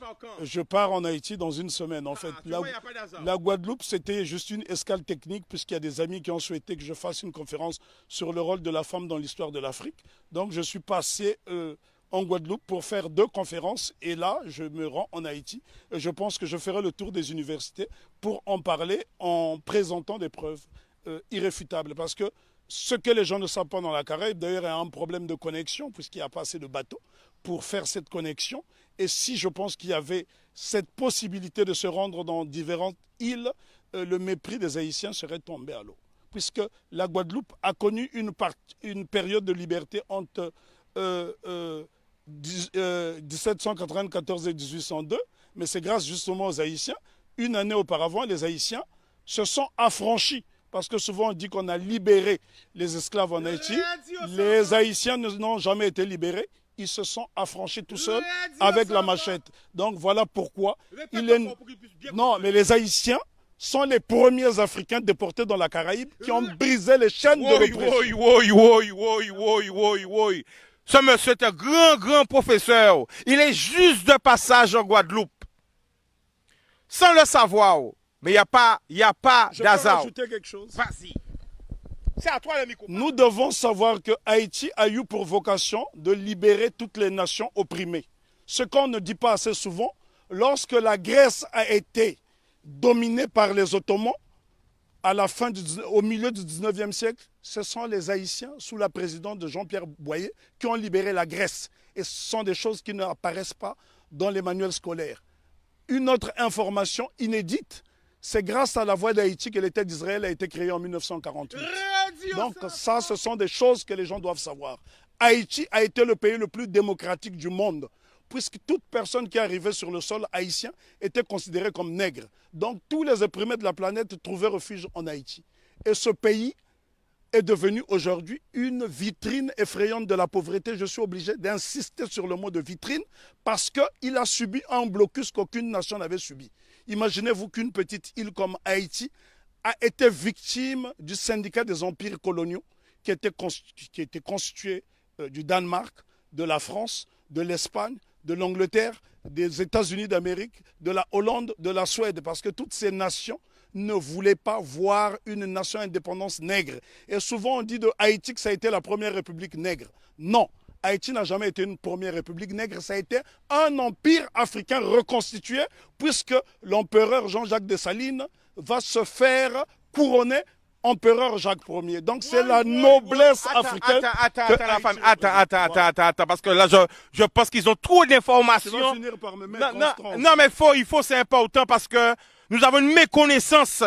pars quand? Je pars en Haïti dans une semaine. En fait, Tu vois, il n'y a pas d'hasard. la Guadeloupe, c'était juste une escale technique puisqu'il y a des amis qui ont souhaité que je fasse une conférence sur le rôle de la femme dans l'histoire de l'Afrique. Donc, je suis passé en Guadeloupe pour faire 2 conférences et là, je me rends en Haïti. Et je pense que je ferai le tour des universités pour en parler en présentant des preuves irréfutables. Parce que ce que les gens ne savent pas dans la Caraïbe, d'ailleurs, il y a un problème de connexion puisqu'il n'y a pas assez de bateaux pour faire cette connexion. Et si je pense qu'il y avait cette possibilité de se rendre dans différentes îles, le mépris des Haïtiens serait tombé à l'eau. Puisque la Guadeloupe a connu une période de liberté entre 1794 et 1802, mais c'est grâce justement aux Haïtiens. Une année auparavant, les Haïtiens se sont affranchis. Parce que souvent on dit qu'on a libéré les esclaves en Haïti. Les Haïtiens n'ont jamais été libérés. Ils se sont affranchis tout seuls avec la machette. Donc voilà pourquoi Non, mais les Haïtiens sont les premiers Africains déportés dans la Caraïbe qui ont brisé les chaînes de l'oppression. Ce monsieur est un grand professeur. Il est juste de passage en Guadeloupe. Sans le savoir. Mais il n'y a pas Je peux d'hasard. rajouter quelque chose. Vas-y. C'est à toi le micro. Nous devons savoir que Haïti a eu pour vocation de libérer toutes les nations opprimées. Ce qu'on ne dit pas assez souvent, lorsque la Grèce a été dominée par les Ottomans, au milieu du 19e siècle, ce sont les Haïtiens, sous la présidence de Jean-Pierre Boyer, qui ont libéré la Grèce. Et ce sont des choses qui n'apparaissent pas dans les manuels scolaires. Une autre information inédite, c'est grâce à la voix d'Haïti que l'État d'Israël a été créé en 1948. Donc ça, ce sont des choses que les gens doivent savoir. Haïti a été le pays le plus démocratique du monde, puisque toute personne qui arrivait sur le sol haïtien était considérée comme nègre. Donc tous les opprimés de la planète trouvaient refuge en Haïti. Et ce pays est devenu aujourd'hui une vitrine effrayante de la pauvreté. Je suis obligé d'insister sur le mot de vitrine parce qu'il a subi un blocus qu'aucune nation n'avait subi. Imaginez-vous qu'une petite île comme Haïti a été victime du syndicat des empires coloniaux qui était constitué du Danemark, de la France, de l'Espagne, de l'Angleterre, des États-Unis d'Amérique, de la Hollande, de la Suède, parce que toutes ces nations ne voulaient pas voir une nation indépendance nègre. Et souvent on dit de Haïti que ça a été la première république nègre. Non, Haïti n'a jamais été une première république nègre, ça a été un empire africain reconstitué, puisque l'empereur Jean-Jacques Dessalines va se faire couronner empereur Jacques Ier. Donc c'est la noblesse africaine. Attends, parce que là, je pense qu'ils ont trop d'informations. Je vais finir par me mettre en transe. Non, mais c'est important parce que nous avons une méconnaissance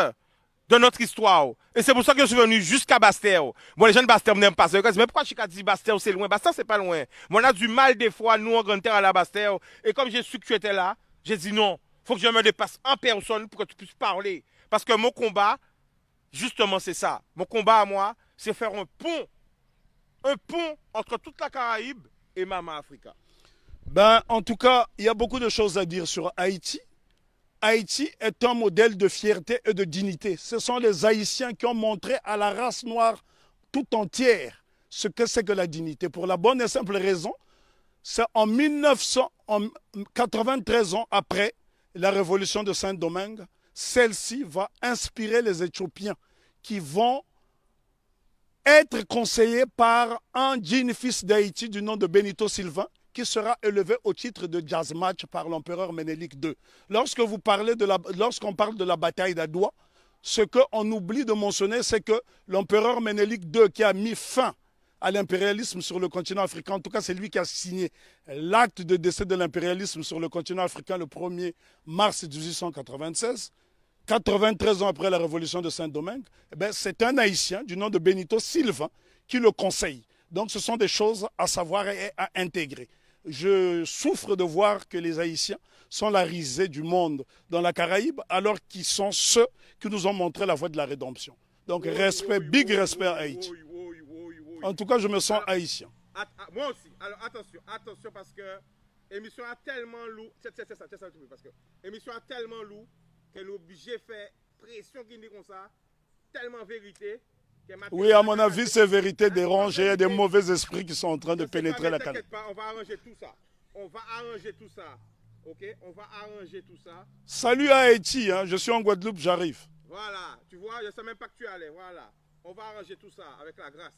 de notre histoire. Et c'est pour ça que je suis venu jusqu'à Bastère. Bon, les gens de Bastère n'aiment pas ça. Mais pourquoi je dis Bastère, c'est loin? Bastère, c'est pas loin. Mais on a du mal des fois, nous, en grande terre, à la Bastère. Et comme j'ai su que tu étais là, j'ai dit non, faut que je me dépasse en personne pour que tu puisses parler. Parce que mon combat, justement, c'est ça. Mon combat à moi, c'est faire un pont entre toute la Caraïbe et Mama Africa. Ben, en tout cas, il y a beaucoup de choses à dire sur Haïti. Haïti est un modèle de fierté et de dignité. Ce sont les Haïtiens qui ont montré à la race noire tout entière ce que c'est que la dignité. Pour la bonne et simple raison, c'est en 93 ans après la révolution de Saint-Domingue, celle-ci va inspirer les Éthiopiens qui vont être conseillés par un digne fils d'Haïti du nom de Benito Sylvain, qui sera élevé au titre de jazz match par l'empereur Ménélique II. Lorsqu'on parle de la bataille d'Adoua, ce qu'on oublie de mentionner, c'est que l'empereur Ménélique II, qui a mis fin à l'impérialisme sur le continent africain, en tout cas c'est lui qui a signé l'acte de décès de l'impérialisme sur le continent africain le 1er mars 1896, 93 ans après la révolution de Saint-Domingue, c'est un Haïtien du nom de Benito Sylvain qui le conseille. Donc ce sont des choses à savoir et à intégrer. Je souffre de voir que les Haïtiens sont la risée du monde dans la Caraïbe, alors qu'ils sont ceux qui nous ont montré la voie de la rédemption. Donc respect, big respect à Haïti. En tout cas, je me sens haïtien. Moi aussi. Alors attention parce que l'émission a tellement lourd. C'est ça, parce que l'émission a tellement lourd qu'elle est obligée de faire pression qui dit comme ça, tellement vérité. Oui, à mon avis, c'est vérité dérangée. Il y a des mauvais esprits qui sont en train de pénétrer la Caraïbe. T'inquiète pas, on va arranger tout ça. Ok, on va arranger tout ça. Salut à Haïti, hein, je suis en Guadeloupe, j'arrive. Voilà, tu vois, je ne sais même pas que tu allais. Voilà, on va arranger tout ça avec la grâce.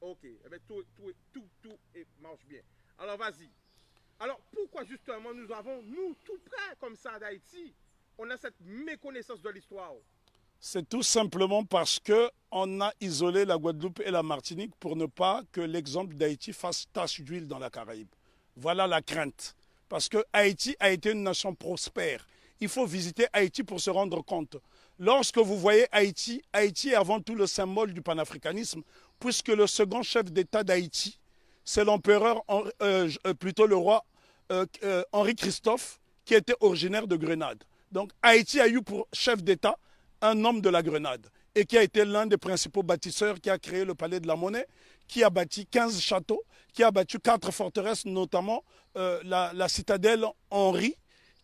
Ok, eh bien, tout marche bien. Alors, vas-y. Alors, pourquoi justement nous avons, nous, tout près comme ça d'Haïti, on a cette méconnaissance de l'histoire? C'est tout simplement parce qu'on a isolé la Guadeloupe et la Martinique pour ne pas que l'exemple d'Haïti fasse tache d'huile dans la Caraïbe. Voilà la crainte. Parce que Haïti a été une nation prospère. Il faut visiter Haïti pour se rendre compte. Lorsque vous voyez Haïti, Haïti est avant tout le symbole du panafricanisme, puisque le second chef d'État d'Haïti, c'est l'empereur, plutôt le roi Henri Christophe, qui était originaire de Grenade. Donc Haïti a eu pour chef d'État un homme de la Grenade et qui a été l'un des principaux bâtisseurs, qui a créé le Palais de la Monnaie, qui a bâti 15 châteaux, qui a bâti 4 forteresses, notamment la citadelle Henri,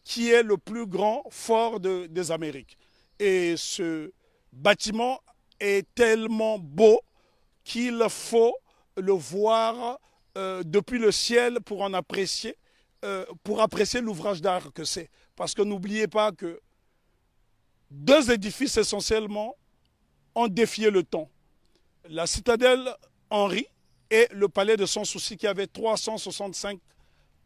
qui est le plus grand fort des Amériques. Et ce bâtiment est tellement beau qu'il faut le voir depuis le ciel pour en apprécier, pour apprécier l'ouvrage d'art que c'est. Parce que n'oubliez pas que deux édifices essentiellement ont défié le temps. La citadelle Henri et le palais de Sans Souci, qui avait 365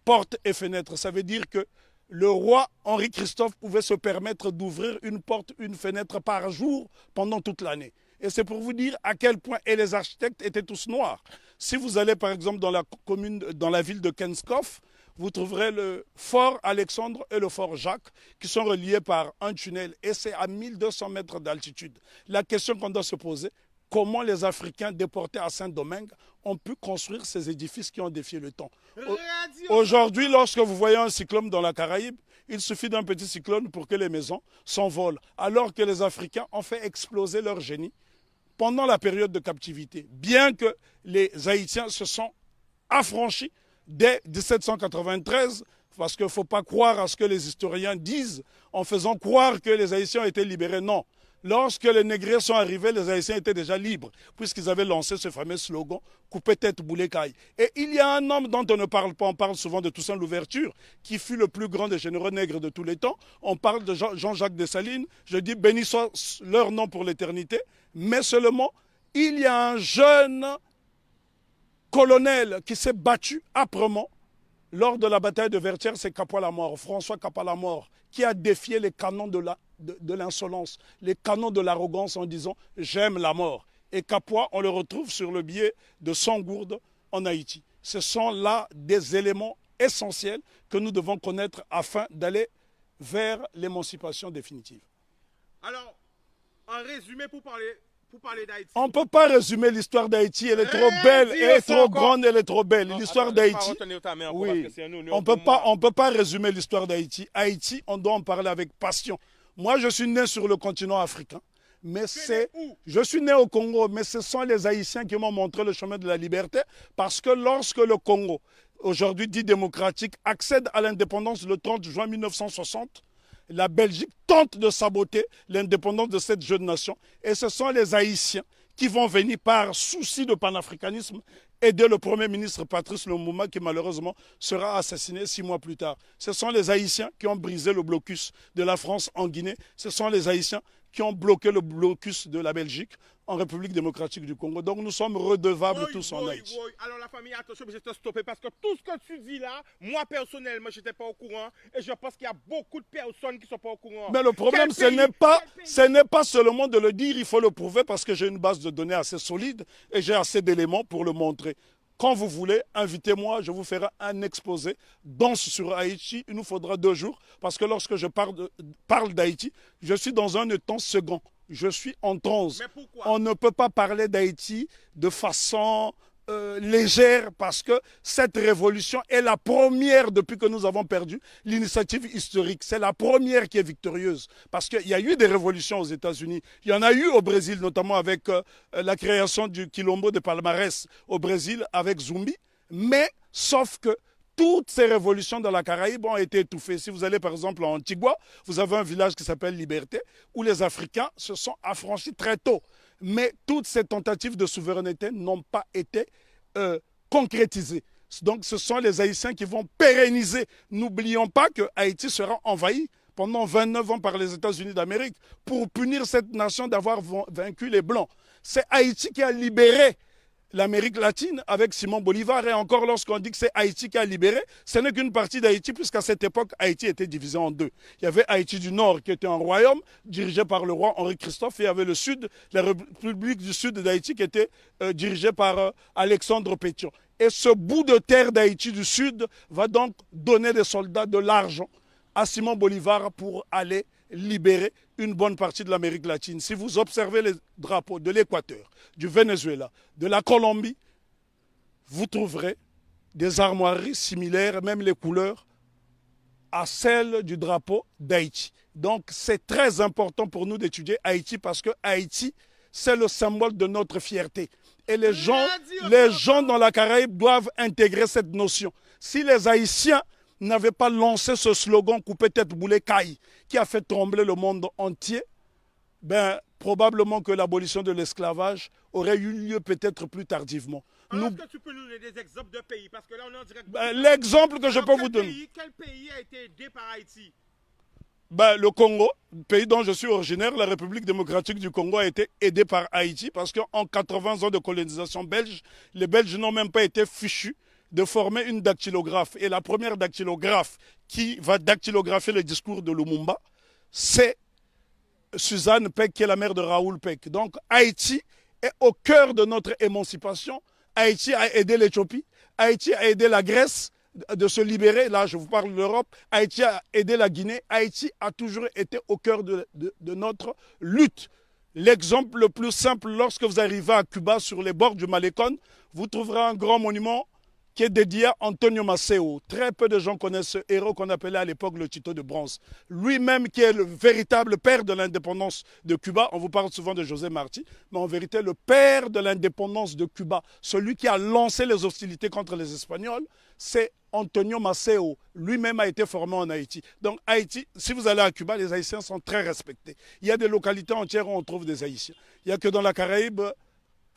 portes et fenêtres. Ça veut dire que le roi Henri Christophe pouvait se permettre d'ouvrir une porte, une fenêtre par jour pendant toute l'année. Et c'est pour vous dire à quel point, et les architectes étaient tous noirs. Si vous allez par exemple dans la ville de Kenskoff, vous trouverez le fort Alexandre et le fort Jacques qui sont reliés par un tunnel, et c'est à 1200 mètres d'altitude. La question qu'on doit se poser, comment les Africains déportés à Saint-Domingue ont pu construire ces édifices qui ont défié le temps. Aujourd'hui, lorsque vous voyez un cyclone dans la Caraïbe, il suffit d'un petit cyclone pour que les maisons s'envolent, alors que les Africains ont fait exploser leur génie pendant la période de captivité. Bien que les Haïtiens se sont affranchis dès 1793, parce qu'il ne faut pas croire à ce que les historiens disent en faisant croire que les Haïtiens ont été libérés. Non. Lorsque les négriers sont arrivés, les Haïtiens étaient déjà libres, puisqu'ils avaient lancé ce fameux slogan « Coupez tête, boulet caille ». Et il y a un homme dont on ne parle pas, on parle souvent de Toussaint Louverture, qui fut le plus grand des généraux nègres de tous les temps. On parle de Jean-Jacques Dessalines, je dis béni soit leur nom pour l'éternité, mais seulement il y a un jeune colonel qui s'est battu âprement lors de la bataille de Vertières, c'est Capois-la-Mort, François Capois-la-Mort, qui a défié les canons de l'insolence, les canons de l'arrogance en disant « j'aime la mort ». Et Capois, on le retrouve sur le billet de Sangourde en Haïti. Ce sont là des éléments essentiels que nous devons connaître afin d'aller vers l'émancipation définitive. Alors, en résumé, pour parler d'Haïti. On ne peut pas résumer l'histoire d'Haïti, elle est trop belle, elle est trop grande, elle est trop belle. L'histoire d'Haïti, oui, on ne peut pas résumer l'histoire d'Haïti. Haïti, on doit en parler avec passion. Moi, je suis né sur le continent africain, mais je suis né au Congo, mais ce sont les Haïtiens qui m'ont montré le chemin de la liberté, parce que lorsque le Congo, aujourd'hui dit démocratique, accède à l'indépendance le 30 juin 1960, la Belgique tente de saboter l'indépendance de cette jeune nation. Et ce sont les Haïtiens qui vont venir par souci de panafricanisme aider le Premier ministre Patrice Lumumba, qui malheureusement sera assassiné 6 mois plus tard. Ce sont les Haïtiens qui ont brisé le blocus de la France en Guinée. Ce sont les Haïtiens qui ont bloqué le blocus de la Belgique en République démocratique du Congo. Donc nous sommes redevables tous en Haïti. Alors la famille, attention, je vais te stopper parce que tout ce que tu dis là, moi personnellement, je n'étais pas au courant et je pense qu'il y a beaucoup de personnes qui ne sont pas au courant. Mais le problème, ce n'est pas seulement de le dire, il faut le prouver parce que j'ai une base de données assez solide et j'ai assez d'éléments pour le montrer. Quand vous voulez, invitez-moi, je vous ferai un exposé dense sur Haïti. Il nous faudra 2 jours parce que lorsque je parle d'Haïti, je suis dans un temps second. Je suis en transe. Mais pourquoi? On ne peut pas parler d'Haïti de façon légère parce que cette révolution est la première depuis que nous avons perdu l'initiative historique. C'est la première qui est victorieuse parce qu'il y a eu des révolutions aux États-Unis. Il y en a eu au Brésil, notamment avec la création du Quilombo de Palmarès au Brésil avec Zumbi. Mais sauf que toutes ces révolutions dans la Caraïbe ont été étouffées. Si vous allez par exemple en Antigua, vous avez un village qui s'appelle Liberté où les Africains se sont affranchis très tôt. Mais toutes ces tentatives de souveraineté n'ont pas été concrétisées. Donc ce sont les Haïtiens qui vont pérenniser. N'oublions pas que Haïti sera envahi pendant 29 ans par les États-Unis d'Amérique pour punir cette nation d'avoir vaincu les Blancs. C'est Haïti qui a libéré l'Amérique latine avec Simon Bolivar. Et encore, lorsqu'on dit que c'est Haïti qui a libéré, ce n'est qu'une partie d'Haïti, puisqu'à cette époque, Haïti était divisé en deux. Il y avait Haïti du Nord, qui était un royaume dirigé par le roi Henri-Christophe, et il y avait le Sud, la République du Sud d'Haïti, qui était dirigée par Alexandre Pétion. Et ce bout de terre d'Haïti du Sud va donc donner des soldats, de l'argent à Simon Bolivar pour aller libérer une bonne partie de l'Amérique latine. Si vous observez les drapeaux de l'Équateur, du Venezuela, de la Colombie, vous trouverez des armoiries similaires, même les couleurs, à celles du drapeau d'Haïti. Donc c'est très important pour nous d'étudier Haïti parce que Haïti, c'est le symbole de notre fierté. Et les gens dans la Caraïbe doivent intégrer cette notion. Si les Haïtiens n'avaient pas lancé ce slogan « Coupé tête boulet caille » qui a fait trembler le monde entier, ben, probablement que l'abolition de l'esclavage aurait eu lieu peut-être plus tardivement. Est-ce que tu peux nous donner des exemples de pays? Parce que là, on est en direct. L'exemple que je peux vous donner. Quel pays a été aidé par Haïti? Ben, le Congo, pays dont je suis originaire, la République démocratique du Congo a été aidée par Haïti parce qu'en 80 ans de colonisation belge, les Belges n'ont même pas été fichus de former une dactylographe. Et la première dactylographe qui va dactylographier le discours de Lumumba, c'est Suzanne Peck, qui est la mère de Raoul Peck. Donc Haïti est au cœur de notre émancipation. Haïti a aidé l'Éthiopie, Haïti a aidé la Grèce de se libérer. Là, je vous parle de l'Europe. Haïti a aidé la Guinée. Haïti a toujours été au cœur de notre lutte. L'exemple le plus simple, lorsque vous arrivez à Cuba, sur les bords du Malecón, vous trouverez un grand monument qui est dédié à Antonio Maceo. Très peu de gens connaissent ce héros qu'on appelait à l'époque le Tito de bronze. Lui-même qui est le véritable père de l'indépendance de Cuba. On vous parle souvent de José Marti, mais en vérité le père de l'indépendance de Cuba, celui qui a lancé les hostilités contre les Espagnols, c'est Antonio Maceo. Lui-même a été formé en Haïti. Donc Haïti, si vous allez à Cuba, les Haïtiens sont très respectés. Il y a des localités entières où on trouve des Haïtiens. Il n'y a que dans la Caraïbe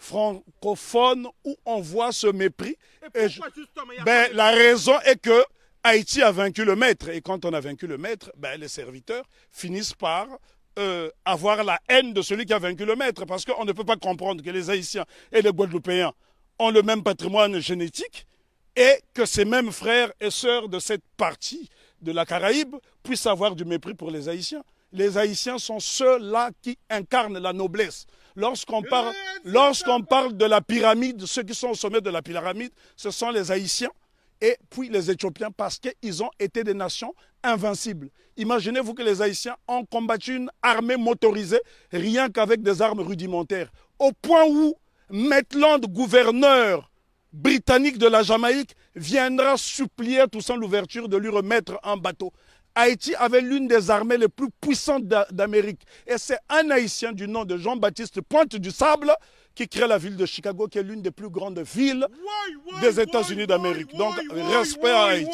francophone où on voit ce mépris. La raison est que Haïti a vaincu le maître. Et quand on a vaincu le maître, les serviteurs finissent par avoir la haine de celui qui a vaincu le maître. Parce qu'on ne peut pas comprendre que les Haïtiens et les Guadeloupéens ont le même patrimoine génétique et que ces mêmes frères et sœurs de cette partie de la Caraïbe puissent avoir du mépris pour les Haïtiens. Les Haïtiens sont ceux-là qui incarnent la noblesse. Lorsqu'on parle de la pyramide, ceux qui sont au sommet de la pyramide, ce sont les Haïtiens et puis les Éthiopiens parce qu'ils ont été des nations invincibles. Imaginez-vous que les Haïtiens ont combattu une armée motorisée rien qu'avec des armes rudimentaires. Au point où Maitland, gouverneur britannique de la Jamaïque, viendra supplier à Toussaint Louverture de lui remettre un bateau. Haïti avait l'une des armées les plus puissantes d'Amérique. Et c'est un Haïtien du nom de Jean-Baptiste Pointe du Sable qui crée la ville de Chicago, qui est l'une des plus grandes villes des États-Unis d'Amérique. Donc, respect à Haïti.